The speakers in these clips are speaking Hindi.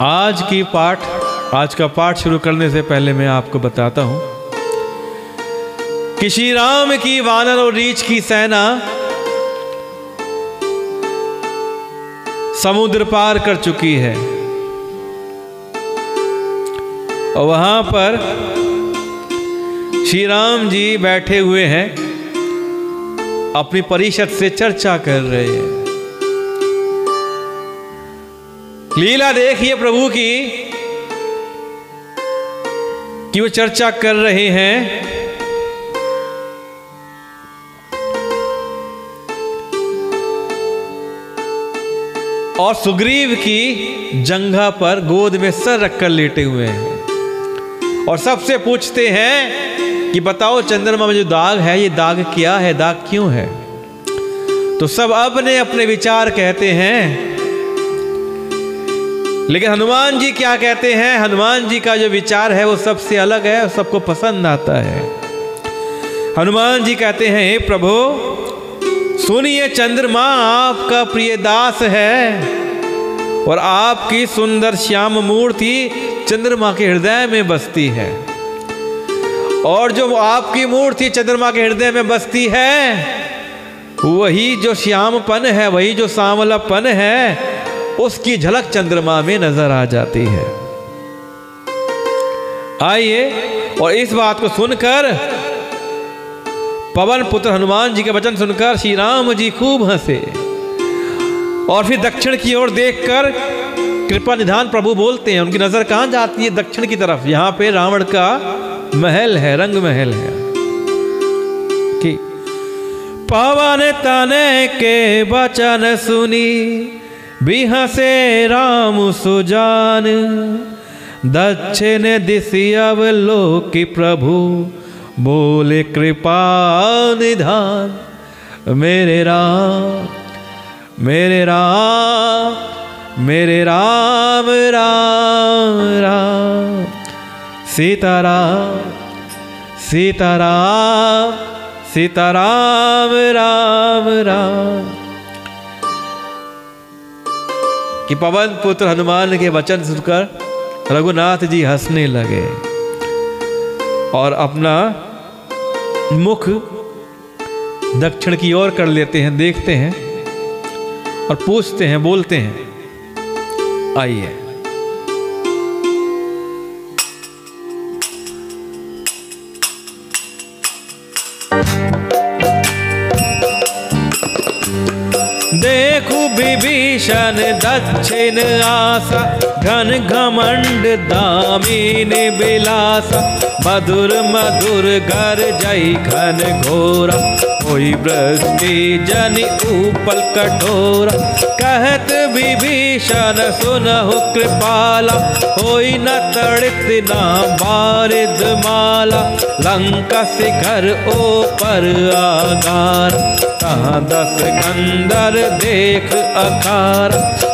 आज का पाठ शुरू करने से पहले मैं आपको बताता हूं कि श्री राम की वानर और रीछ की सेना समुद्र पार कर चुकी है और वहां पर श्री राम जी बैठे हुए हैं, अपनी परिषद से चर्चा कर रहे हैं। लीला देखिए प्रभु की कि वो चर्चा कर रहे हैं। और सुग्रीव की जंघा पर गोद में सर रखकर लेटे हुए हैं और सबसे पूछते हैं कि बताओ चंद्रमा में जो दाग है ये दाग क्या है, दाग क्यों है? तो सब अपने अपने विचार कहते हैं, लेकिन हनुमान जी क्या कहते हैं? हनुमान जी का जो विचार है वो सबसे अलग है और सबको पसंद आता है। हनुमान जी कहते हैं, हे प्रभु सुनिए, चंद्रमा आपका प्रिय दास है और आपकी सुंदर श्याम मूर्ति चंद्रमा के हृदय में बसती है। और जो आपकी मूर्ति चंद्रमा के हृदय में बसती है वही जो श्यामपन है, वही जो सांवलापन है, उसकी झलक चंद्रमा में नजर आ जाती है। आइए और इस बात को सुनकर, पवन पुत्र हनुमान जी के वचन सुनकर श्री राम जी खूब हंसे और फिर दक्षिण की ओर देखकर कृपा निधान प्रभु बोलते हैं। उनकी नजर कहां जाती है? दक्षिण की तरफ। यहां पे रावण का महल है, रंग महल है। कि पवन तनय के वचन सुनी बिहसे राम सुजान, दक्षिण दिशि अवलोकि प्रभु बोले कृपा निधान। मेरे राम मेरे राम मेरे राम राम राम, सीताराम सीताराम सीताराम राम राम। कि पवन पुत्र हनुमान के वचन सुनकर रघुनाथ जी हंसने लगे और अपना मुख दक्षिण की ओर कर लेते हैं, देखते हैं और पूछते हैं, बोलते हैं। आइए देखू विभीषण दक्षिण आसा, घन घमंड दामिनी बिलासा, मधुर मधुर घर जय घन घोरा, कोई वृष्टि जनि ऊपल कठोरा। कहत विभीषण सुनहु कृपाला, होई न तड़ित ना बारिद माला, लंका शिखर ऊपर आगार, तहाँ दस कंदर देख अखार।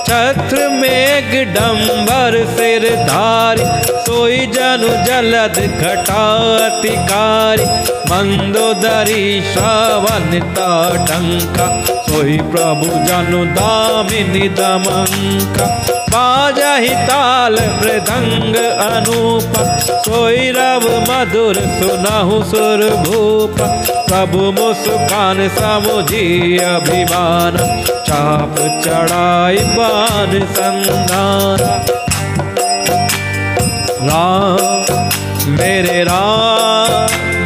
छत्र मेघ डंबर सिर धारी, सोई जनु जलद घटातिकारी, मंदोदरी श्रवण ताटंका, सोई प्रभु जनु दामिनी दमंका। बाजहि ताल मृदंग अनूप, सोई रव मधुर सुनहु सुर भूप। प्रभु मुस्कान समुझी अभिमान, चाप चढ़ाई बान संधान। राम मेरे राम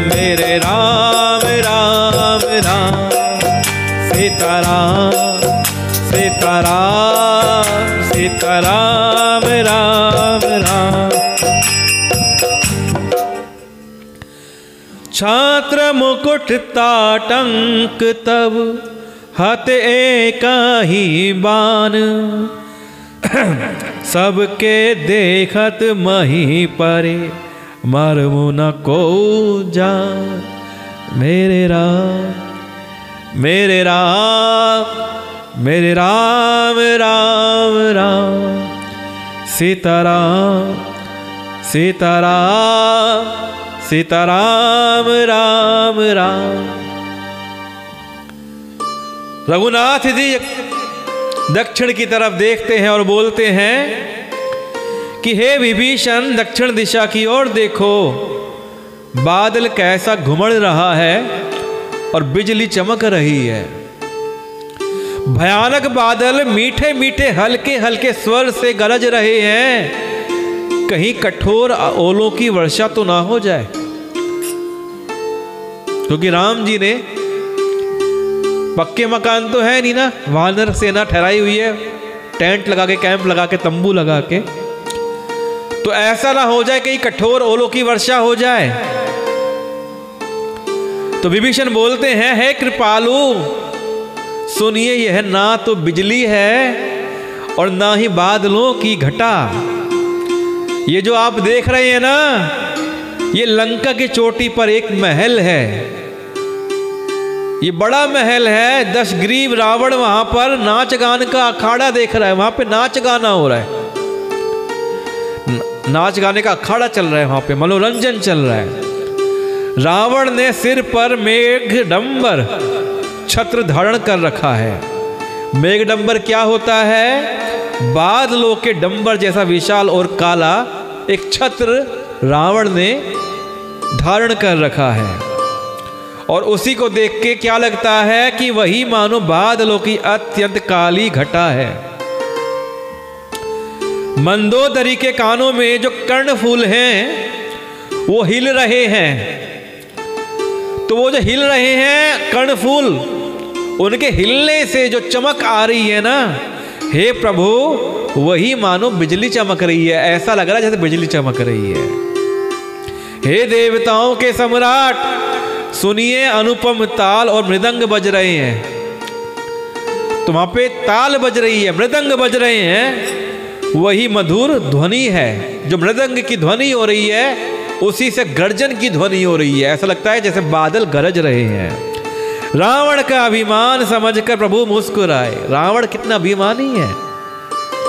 मेरे राम राम राम, सीताराम सीताराम सीताराम राम राम। छात्र मुकुट ताटंक तब, हत एक ही बान, सबके देखत मही परे, मरमु न को जान। मेरे राम मेरे राम मेरे राम राम राम, सीताराम सीताराम सीताराम राम राम। रघुनाथ जी दक्षिण की तरफ देखते हैं और बोलते हैं कि हे विभीषण दक्षिण दिशा की ओर देखो, बादल कैसा घुमड़ रहा है और बिजली चमक रही है। भयानक बादल मीठे मीठे हल्के हल्के स्वर से गरज रहे हैं, कहीं कठोर ओलों की वर्षा तो ना हो जाए। क्योंकि राम जी ने पक्के मकान तो है नहीं ना, वानर सेना ठहराई हुई है, टेंट लगा के, कैंप लगा के, तंबू लगा के, तो ऐसा ना हो जाए कहीं कठोर ओलों की वर्षा हो जाए। तो विभीषण बोलते हैं, हे कृपालु सुनिए, यह ना तो बिजली है और ना ही बादलों की घटा। ये जो आप देख रहे हैं ना, ये लंका की चोटी पर एक महल है। ये बड़ा महल है, 10 ग्रीव रावण वहां पर नाच गान का अखाड़ा देख रहा है। वहां पे नाच गाना हो रहा है, नाच गाने का अखाड़ा चल रहा है, वहां पे मनोरंजन चल रहा है। रावण ने सिर पर मेघडंबर छत्र धारण कर रखा है। मेघडंबर क्या होता है? बादलों के डंबर जैसा विशाल और काला एक छत्र रावण ने धारण कर रखा है। और उसी को देख के क्या लगता है कि वही मानो बादलों की अत्यंत काली घटा है। मंदोदरी के कानों में जो कर्णफूल हैं वो हिल रहे हैं। तो वो जो हिल रहे हैं कर्णफूल, उनके हिलने से जो चमक आ रही है ना, हे प्रभु, वही मानो बिजली चमक रही है। ऐसा लग रहा है जैसे बिजली चमक रही है। हे देवताओं के सम्राट सुनिए, अनुपम ताल और मृदंग बज रहे हैं। तो वहां पे ताल बज रही है, मृदंग बज रहे हैं, वही मधुर ध्वनि है। जो मृदंग की ध्वनि हो रही है उसी से गर्जन की ध्वनि हो रही है। ऐसा लगता है जैसे बादल गरज रहे हैं। रावण का अभिमान समझकर प्रभु मुस्कुराए। रावण कितना अभिमानी है,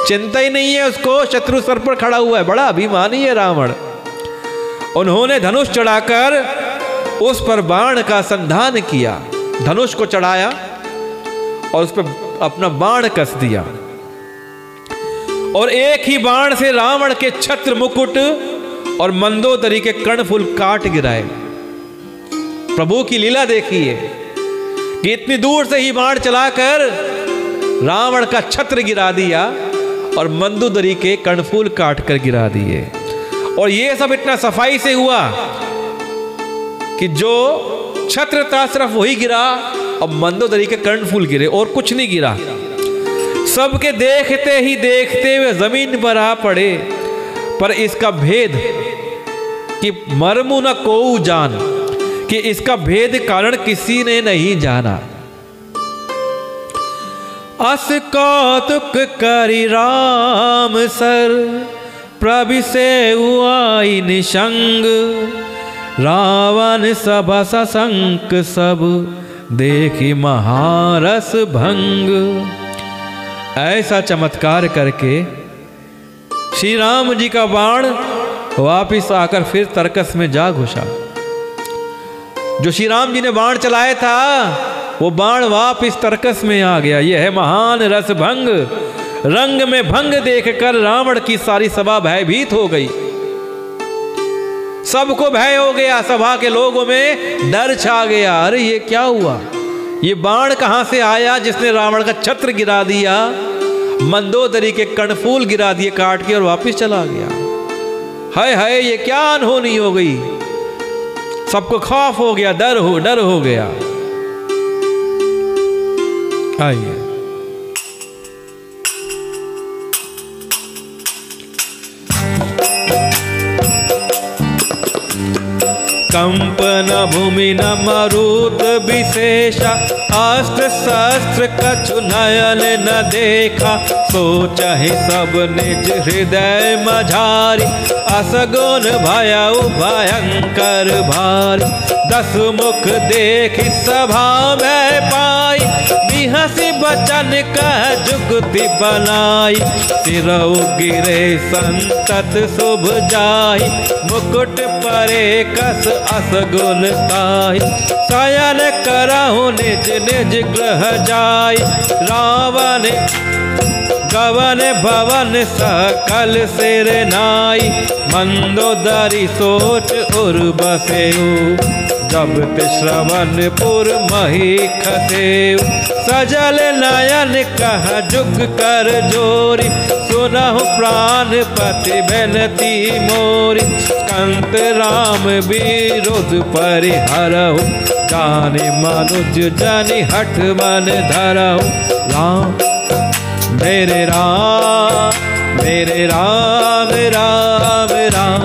चिंता ही नहीं है उसको, शत्रु सर पर खड़ा हुआ है, बड़ा अभिमानी है रावण। उन्होंने धनुष चढ़ाकर उस पर बाण का संधान किया। धनुष को चढ़ाया और उस पर अपना बाण कस दिया, और एक ही बाण से रावण के छत्र, मुकुट और मंदोदरी के कर्णफूल काट गिराए। प्रभु की लीला देखिए कि इतनी दूर से ही बाण चलाकर रावण का छत्र गिरा दिया और मंदोदरी के कर्णफूल काट कर गिरा दिए। और ये सब इतना सफाई से हुआ कि जो छत्र था सिर्फ वही गिरा और मंदोदरी के कर्णफूल गिरे, और कुछ नहीं गिरा। सबके देखते ही देखते वे जमीन पर आ पड़े। पर इसका भेद कि मर्मु न कोऊ जान, कि इसका भेद कारण किसी ने नहीं जाना। अस कौतुक करी राम सर, प्रभु से हुआई निशंग। रावण सभा सशंक सब, देखी महारस भंग। ऐसा चमत्कार करके श्री राम जी का बाण वापिस आकर फिर तरकस में जा घुसा। जो श्री राम जी ने बाण चलाया था वो बाण वापिस तरकस में आ गया। यह है महान रस भंग। रंग में भंग देखकर रावण की सारी सभा भयभीत हो गई। सबको भय हो गया, सभा के लोगों में डर छा गया। अरे ये क्या हुआ? ये बाण कहां से आया जिसने रावण का छत्र गिरा दिया, मंदोदरी के कर्णफूल गिरा दिए काट के, और वापस चला गया। हाय हाय, ये क्या अनहोनी हो गई। सबको खौफ हो गया, डर हो गया। आइए कंपन भूमि न मरुत विशेषा, अस्त्र शस्त्र कछु नयन न देखा। सोचहि सब निज हृदय मझारी, असगुन भयउ भयंकर भारी। 10 मुख देख सभा में पाई, बिहसी बचन कह जुगति बनाई। सिरउ गिरे संतत शुभ जाई, मुकुट परे कस असगुन ताई। शयन करहु निज निज ग्रह जाई, रावण कवन भवन सकल सिर नाई, मंदोदरी सोच उर बसेऊ, जब ते श्रवणपुर मही खसेऊ, सजल नयन कह जुग कर जोरी, सुनहु प्राण पति बेनती मोरी, कंत राम विरोध परिहरहु, जाने मनुज जनि हठ मन धरहु, राम मेरे राम राम राम,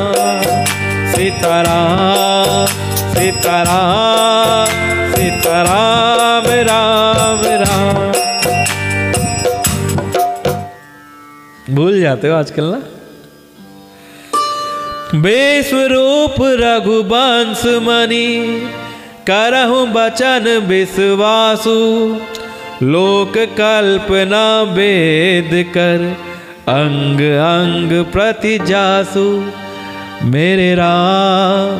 सीताराम सीताराम सीताराम राम राम। भूल जाते हो आजकल ना। विश्वरूप रघुवंश मणि, करहु बचन विश्वासु, लोक कल्पना वेद कर, अंग अंग प्रति जासु, मेरे राम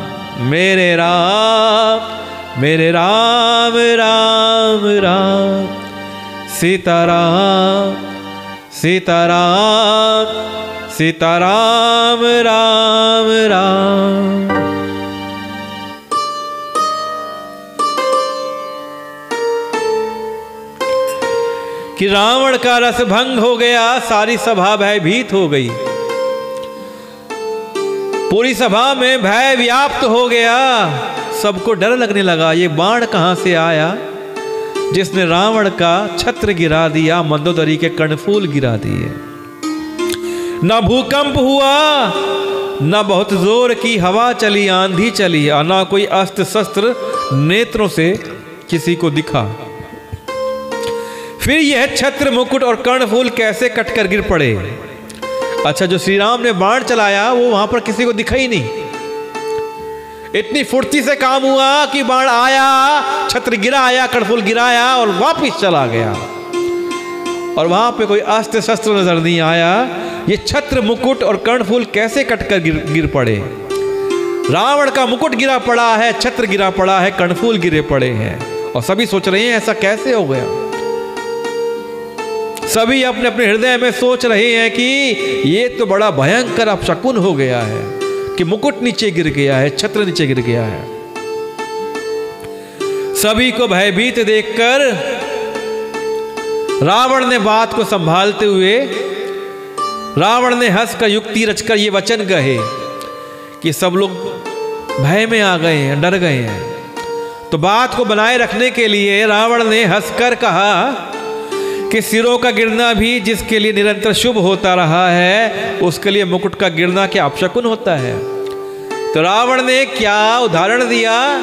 राम राम, सीताराम सीताराम सीताराम राम राम। कि रावण का रस भंग हो गया, सारी सभा भयभीत हो गई, पूरी सभा में भय व्याप्त हो गया, सबको डर लगने लगा। ये बाण कहां से आया जिसने रावण का छत्र गिरा दिया, मंदोदरी के कर्णफूल गिरा दिए। न भूकंप हुआ, न बहुत जोर की हवा चली, आंधी चली, और न कोई अस्त्र शस्त्र नेत्रों से किसी को दिखा। फिर यह छत्र मुकुट और कर्णफूल कैसे कटकर गिर पड़े? अच्छा, जो श्री राम ने बाण चलाया वो वहां पर किसी को दिखा ही नहीं। इतनी फुर्ती से काम हुआ कि बाण आया, छत्र गिराया, कर्णफूल गिराया और वापिस चला गया, और वहां पे कोई अस्त्र शस्त्र नजर नहीं आया। ये छत्र मुकुट और कर्णफूल कैसे कटकर गिर पड़े? रावण का मुकुट गिरा पड़ा है, छत्र गिरा पड़ा है, कर्णफूल गिरे पड़े हैं, और सभी सोच रहे हैं ऐसा कैसे हो गया। सभी अपने अपने हृदय में सोच रहे हैं कि ये तो बड़ा भयंकर अपशकुन हो गया है कि मुकुट नीचे गिर गया है, छत्र नीचे गिर गया है। सभी को भयभीत देखकर रावण ने बात को संभालते हुए, रावण ने हंसकर युक्ति रचकर ये वचन कहे कि सब लोग भय में आ गए हैं, डर गए हैं। तो बात को बनाए रखने के लिए रावण ने हंसकर कहा कि सिरों का गिरना भी जिसके लिए निरंतर शुभ होता रहा है, उसके लिए मुकुट का गिरना क्या अपशकुन होता है? तो रावण ने क्या उदाहरण दिया,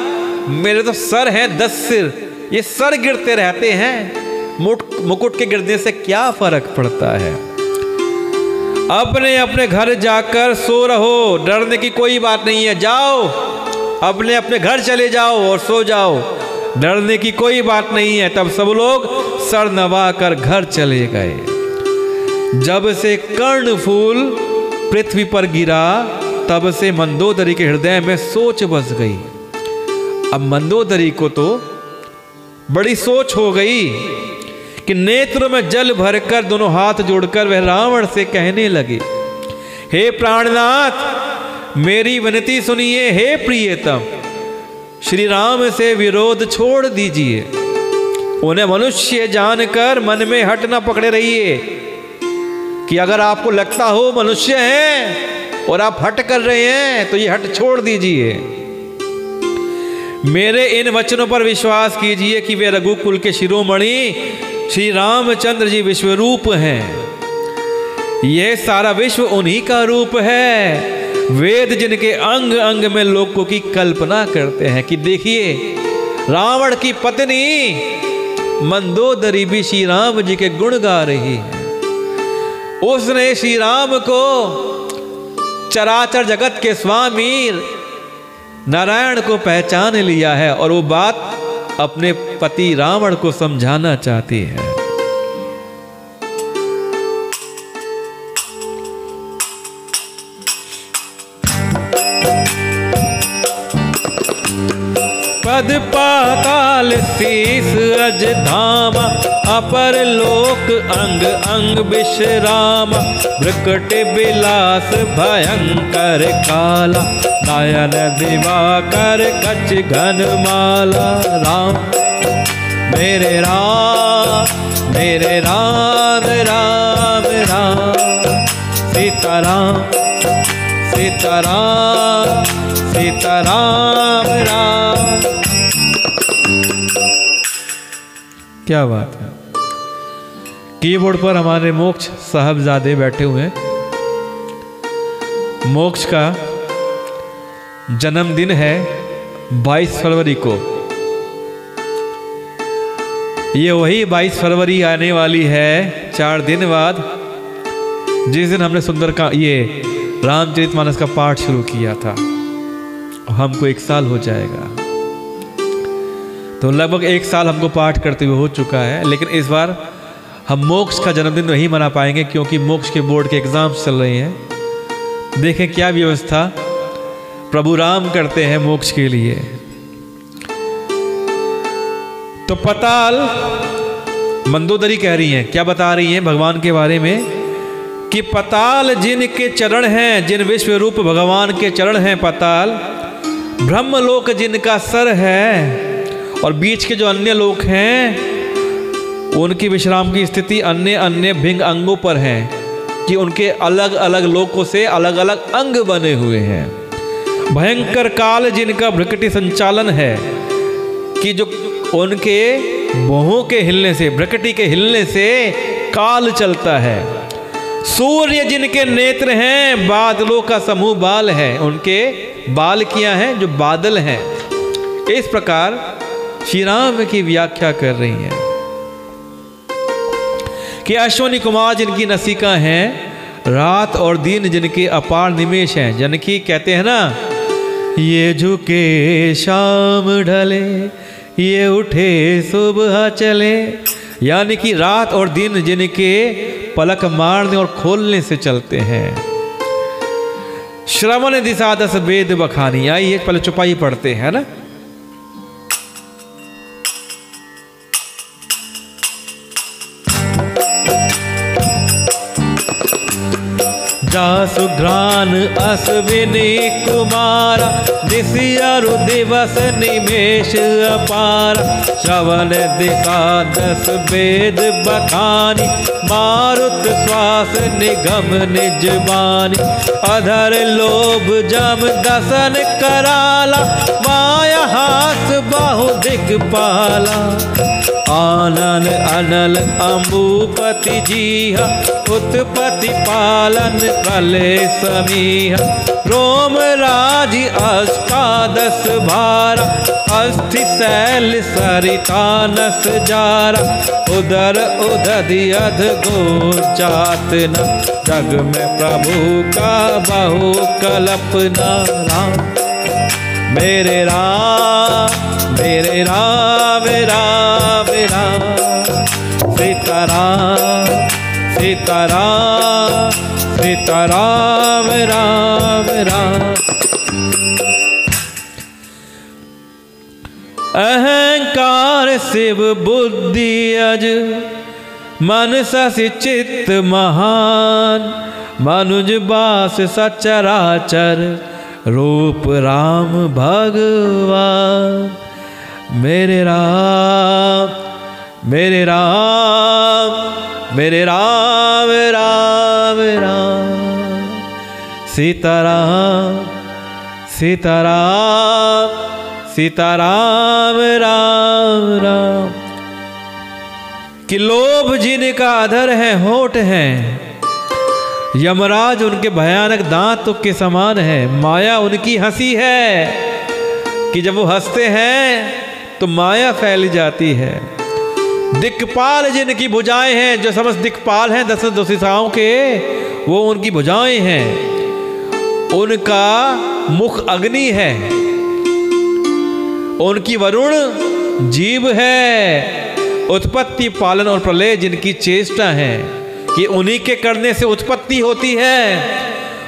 मेरे तो सर हैं 10 सिर, ये सर गिरते रहते हैं, मुकुट के गिरने से क्या फर्क पड़ता है? अपने अपने घर जाकर सो रहो, डरने की कोई बात नहीं है, जाओ अपने अपने घर चले जाओ और सो जाओ, डरने की कोई बात नहीं है। तब सब लोग सर नवा कर घर चले गए। जब से कर्णफूल पृथ्वी पर गिरा, तब से मंदोदरी के हृदय में सोच बस गई। अब मंदोदरी को तो बड़ी सोच हो गई कि नेत्र में जल भरकर दोनों हाथ जोड़कर वह रावण से कहने लगे, हे प्राणनाथ, मेरी विनती सुनिए, हे प्रियतम, श्री राम से विरोध छोड़ दीजिए। उन्हें मनुष्य जानकर मन में हट न पकड़े रहिए कि अगर आपको लगता हो मनुष्य हैं और आप हट कर रहे हैं तो ये हट छोड़ दीजिए। मेरे इन वचनों पर विश्वास कीजिए कि वे रघुकुल के शिरोमणि श्री रामचंद्र जी विश्वरूप हैं। यह सारा विश्व उन्हीं का रूप है। वेद जिनके अंग अंग में लोगों की कल्पना करते हैं कि देखिए, रावण की पत्नी मंदोदरी भी श्री राम जी के गुण गा रही है। उसने श्री राम को चराचर जगत के स्वामी नारायण को पहचान लिया है और वो बात अपने पति रावण को समझाना चाहती है। पद पाताल शीस अज धामा, अपर लोक अंग अंग विश्राम, भृकट विलास भयंकर काला, नयन दिवाकर कच घन माला। राम मेरे राम मेरे राम राम राम, सीताराम सीताराम सीताराम राम। क्या बात है। कीबोर्ड पर हमारे मोक्ष साहबजादे बैठे हुए हैं। मोक्ष का जन्मदिन है 22 फरवरी को। ये वही 22 फरवरी आने वाली है 4 दिन बाद, जिस दिन हमने सुंदरकांड ये रामचरितमानस का पाठ शुरू किया था। हमको 1 साल हो जाएगा, तो लगभग 1 साल हमको पाठ करते हुए हो चुका है। लेकिन इस बार हम मोक्ष का जन्मदिन नहीं मना पाएंगे, क्योंकि मोक्ष के बोर्ड के एग्जाम्स चल रहे हैं। देखें क्या व्यवस्था प्रभु राम करते हैं मोक्ष के लिए। तो पताल मंदोदरी कह रही हैं, क्या बता रही हैं भगवान के बारे में, कि पताल जिनके चरण हैं, जिन विश्व रूप भगवान के चरण हैं पताल, ब्रह्मलोक जिनका सर है, और बीच के जो अन्य लोक हैं उनकी विश्राम की स्थिति अन्य अन्य भिंग अंगों पर है, कि उनके अलग अलग लोकों से अलग अलग अंग बने हुए हैं। भयंकर काल जिनका भ्रकटी संचालन है, कि जो उनके भौहों के हिलने से, भ्रकटी के हिलने से काल चलता है। सूर्य जिनके नेत्र हैं, बादलों का समूह बाल है, उनके बाल किया है जो बादल हैं। इस प्रकार श्री राम की व्याख्या कर रही हैं कि अश्वनी कुमार जिनकी नसिका हैं, रात और दिन जिनके अपार निमेष हैं। जनकी कहते हैं ना, ये झुके शाम ढले, ये उठे सुबह चले, यानी कि रात और दिन जिनके पलक मारने और खोलने से चलते हैं। श्रवण दिशा 10 वेद बखानी। आइए पहले चौपाई पढ़ते हैं ना। सुघ्रान अश्विनी कुमारा, दिसियारु दिवस निमेष अपार, श्रवण दिशा 10 वेद बखानी, मारुत श्वास निगम निज बानी, अधर लोभ जम दसन कराला, माया हास बाहु दिक्पाला, आनन अनल अम्बुपति जीहा, उत्पत्ति पालन कले समीहा, रोम राज अष्टादश भारा, अस्थि शैल सरितानस जारा, उदर उदधि अध गोचातना, जग में प्रभु का बहु कल्पना। राम मेरे राम मेरे राम राम राम, सीताराम सीताराम सीताराम राम राम। अहंकार शिव बुद्धि अज, मन शशि चित्त महान, मनुज बास सचराचर, रूप राम भगवान। मेरे राम मेरे राम मेरे राम राम राम, सीताराम सीताराम सीताराम राम राम। कि लोभ जिनका अधर है होठ है, यमराज उनके भयानक दांत के समान है, माया उनकी हंसी है, कि जब वो हंसते हैं तो माया फैल जाती है। दिक्पाल जिनकी भुजाएं हैं, जो समस्त दिक्पाल हैं 10 दिशाओं के, वो उनकी भुजाएं हैं। उनका मुख अग्नि है, उनकी वरुण जीव है। उत्पत्ति पालन और प्रलय जिनकी चेष्टा है, कि उन्हीं के करने से उत्पत्ति होती है,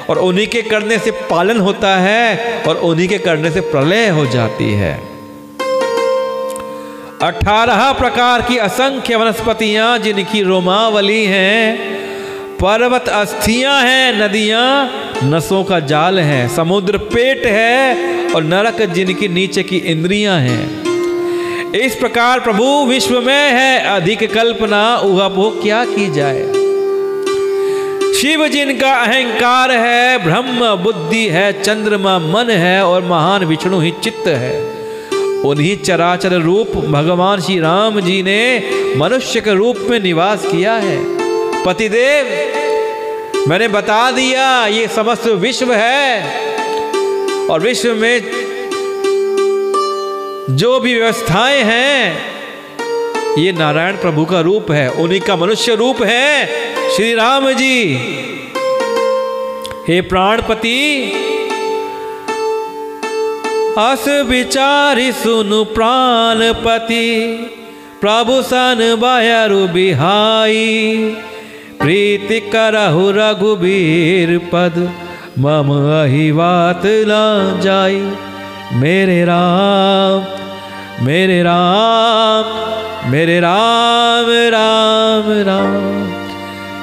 और उन्हीं के करने से पालन होता है, और उन्हीं के करने से प्रलय हो जाती है। 18 प्रकार की असंख्य वनस्पतियां जिनकी रोमावली हैं, पर्वत अस्थियां हैं, नदियां नसों का जाल है, समुद्र पेट है और नरक जिनकी नीचे की इंद्रियां हैं। इस प्रकार प्रभु विश्व में है, अधिक कल्पना उहापोह क्या की जाए। शिव जिनका अहंकार है, ब्रह्म बुद्धि है, चंद्रमा मन है और महान विष्णु ही चित्त है। उन्हीं चराचर रूप भगवान श्री राम जी ने मनुष्य के रूप में निवास किया है। पतिदेव, मैंने बता दिया ये समस्त विश्व है और विश्व में जो भी व्यवस्थाएं हैं ये नारायण प्रभु का रूप है, उन्हीं का मनुष्य रूप है श्री राम जी। हे प्राणपति, अस विचारी सुनु प्राणपति, प्रभु सन बायरु बिहाई, प्रीति करहु रघुबीर पद, मम अहिवात ला जाई। मेरे राम मेरे राम मेरे राम राम राम,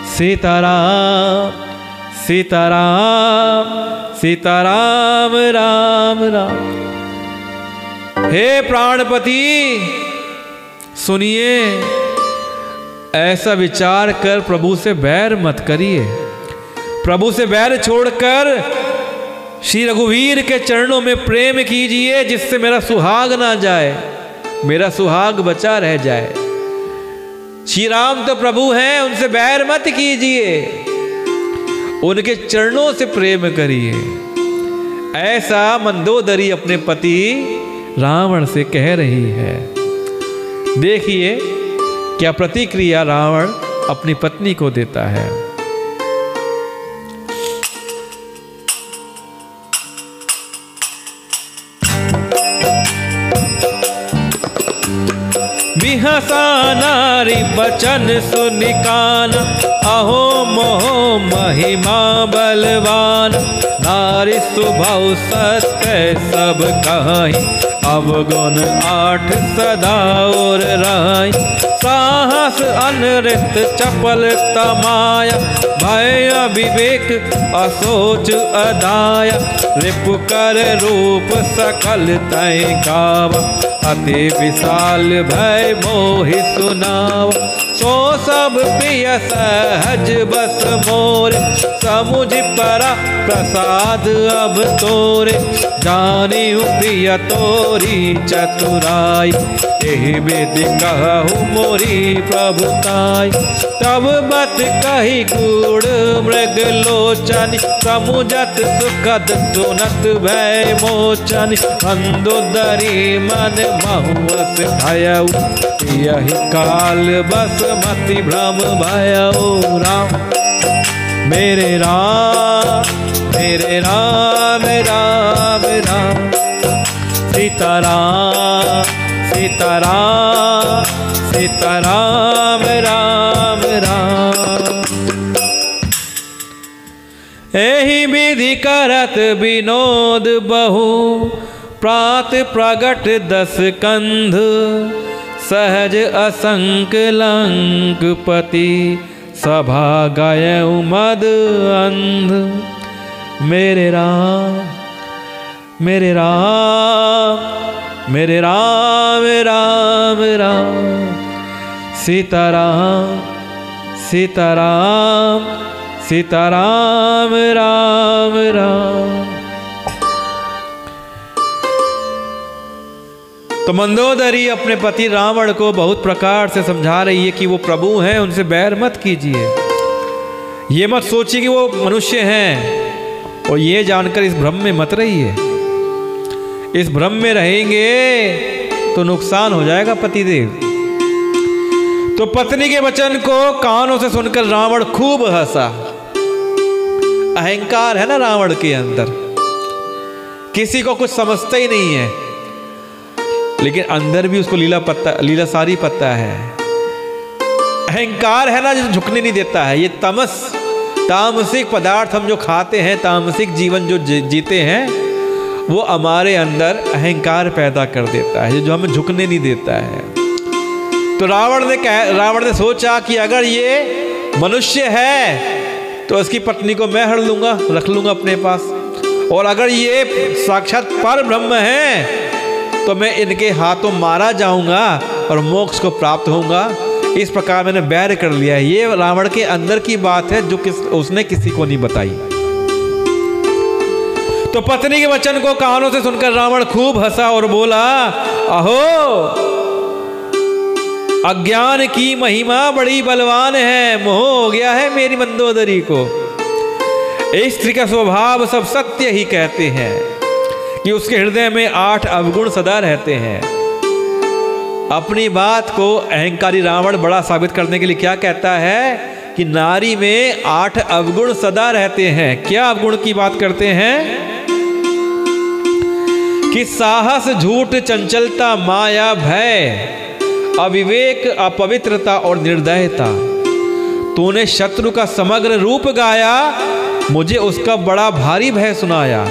सीताराम सीताराम सीताराम राम राम। हे प्राणपति, सुनिए, ऐसा विचार कर प्रभु से बैर मत करिए। प्रभु से बैर छोड़कर श्री रघुवीर के चरणों में प्रेम कीजिए, जिससे मेरा सुहाग ना जाए, मेरा सुहाग बचा रह जाए। श्री राम तो प्रभु हैं, उनसे बैर मत कीजिए, उनके चरणों से प्रेम करिए। ऐसा मंदोदरी अपने पति रावण से कह रही है। देखिए क्या प्रतिक्रिया रावण अपनी पत्नी को देता है। बिहसा नारी बचन सुनिकान, अहो मोहो महिमा बलवान। नारी स्वभाव सत्य सब कहीं, अवगुण 8 सदा और राय। साहस अनृत चपल तमाया, भय विवेक असोच अदाया। रिपु कर रूप सकल तय गावा, अति विशाल भय मोहि सुनावा। सो सब प्रिय सहज बस मोरे, समुझ परा प्रसाद अब तोरे। जानियु प्रिय तोरी चतुराई, एहि विधि कहु मोरी प्रभुताई। तब बत कही गूढ़ मृग लोचनी, समुझत सुखद सुनत भय मोचनी। मंदोदरी मन महुअस भयउ, यही काल बस मति भ्रम भयउ। राम मेरे राम मेरे राम राम राम, सीताराम सीताराम सीताराम राम राम। एहि विधि करत विनोद बहु, प्रात प्रगट 10 कंध। सहज असंक लंकपति, सभा गयउ मद अंध। मेरे राम मेरे राम मेरे राम राम राम, सीताराम सीताराम सीताराम राम राम। तो मंदोदरी अपने पति रावण को बहुत प्रकार से समझा रही है कि वो प्रभु हैं, उनसे बैर मत कीजिए। ये मत सोचिए कि वो मनुष्य हैं, और ये जानकर इस भ्रम में मत रहिए। इस भ्रम में रहेंगे तो नुकसान हो जाएगा पतिदेव। तो पत्नी के वचन को कानों से सुनकर रावण खूब हंसा। अहंकार है ना रावण के अंदर, किसी को कुछ समझता ही नहीं है, लेकिन अंदर भी उसको लीला सारी पता है। अहंकार है ना जो झुकने नहीं देता है। ये तमस, तामसिक पदार्थ हम जो खाते हैं, तामसिक जीवन जो जीते हैं, वो हमारे अंदर अहंकार पैदा कर देता है, जो हमें झुकने नहीं देता है। तो रावण ने सोचा कि अगर ये मनुष्य है तो इसकी पत्नी को मैं हर लूँगा, रख लूँगा अपने पास, और अगर ये साक्षात पर ब्रह्म है तो मैं इनके हाथों मारा जाऊँगा और मोक्ष को प्राप्त होऊंगा। इस प्रकार मैंने बैर कर लिया है। ये रावण के अंदर की बात है जो उसने किसी को नहीं बताई। तो पत्नी के वचन को कानों से सुनकर रावण खूब हंसा और बोला, अहो अज्ञान की महिमा बड़ी बलवान है, मोह हो गया है मेरी मंदोदरी को। स्त्री का स्वभाव सब सत्य ही कहते हैं कि उसके हृदय में 8 अवगुण सदा रहते हैं। अपनी बात को अहंकारी रावण बड़ा साबित करने के लिए क्या कहता है कि नारी में 8 अवगुण सदा रहते हैं। क्या अवगुण की बात करते हैं कि साहस, झूठ, चंचलता, माया, भय, अविवेक, अपवित्रता और निर्दयता। तूने शत्रु का समग्र रूप गाया, मुझे उसका बड़ा भारी भय सुनाया।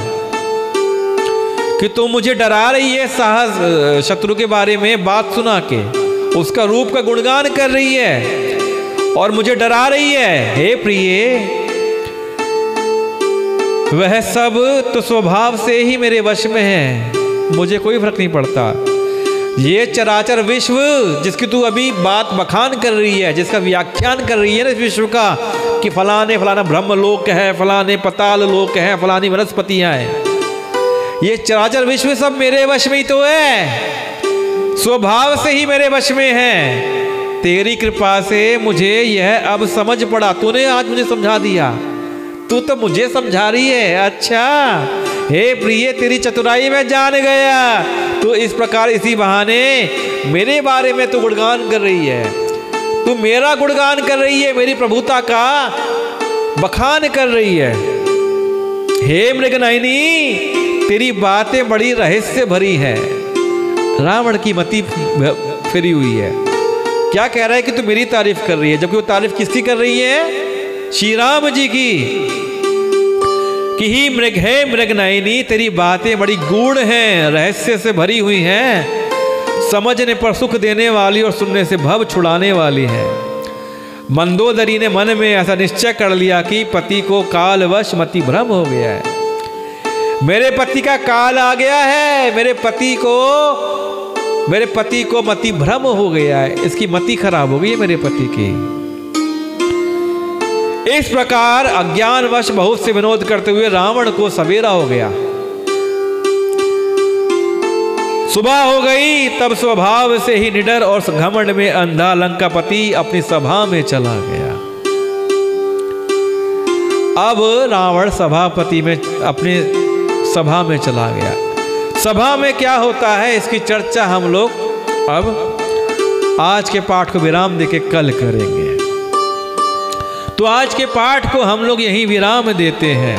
कि तू मुझे डरा रही है साहस शत्रु के बारे में बात सुना के, उसका रूप का गुणगान कर रही है और मुझे डरा रही है। हे प्रिय, वह सब तो स्वभाव से ही मेरे वश में है, मुझे कोई फर्क नहीं पड़ता। ये चराचर विश्व जिसकी तू अभी बात बखान कर रही है, जिसका व्याख्यान कर रही है ना इस विश्व का, कि फलाने फलाना ब्रह्म लोक है, फलाने पताल लोक है, फलानी वनस्पतियां हैं, ये चराचर विश्व सब मेरे वश में ही तो है, स्वभाव से ही मेरे वश में है। तेरी कृपा से मुझे यह अब समझ पड़ा, तूने आज मुझे समझा दिया, तू तो मुझे समझा रही है। अच्छा हे प्रिय, तेरी चतुराई में जान गया, तू इस प्रकार इसी बहाने मेरे बारे में तू गुणगान कर रही है, तू मेरा गुणगान कर रही है, मेरी प्रभुता का बखान कर रही है। हे मृगनयनी, तेरी बातें बड़ी रहस्य भरी है। रावण की मति फिरी हुई है। क्या कह रहा है कि तू मेरी तारीफ कर रही है, जबकि वो तारीफ किसकी कर रही है? श्री राम जी की। कि ही मृग है मृगनयनी, तेरी बातें बड़ी गूढ़ हैं, रहस्य से भरी हुई हैं, समझने पर सुख देने वाली और सुनने से भव छुड़ाने वाली है। मंदोदरी ने मन में ऐसा निश्चय कर लिया कि पति को कालवश मति भ्रम हो गया है, मेरे पति का काल आ गया है, मेरे पति को मति भ्रम हो गया है, इसकी मति खराब हो गई है मेरे पति की। इस प्रकार अज्ञानवश बहुत से विनोद करते हुए रावण को सवेरा हो गया। सुबह हो गई, तब स्वभाव से ही निडर और घमंड में अंधा लंकापति अपनी सभा में चला गया। अब रावण सभापति में अपने सभा में चला गया। सभा में क्या होता है इसकी चर्चा हम लोग अब आज के पाठ को विराम देके कल करेंगे। तो आज के पाठ को हम लोग यहीं विराम देते हैं।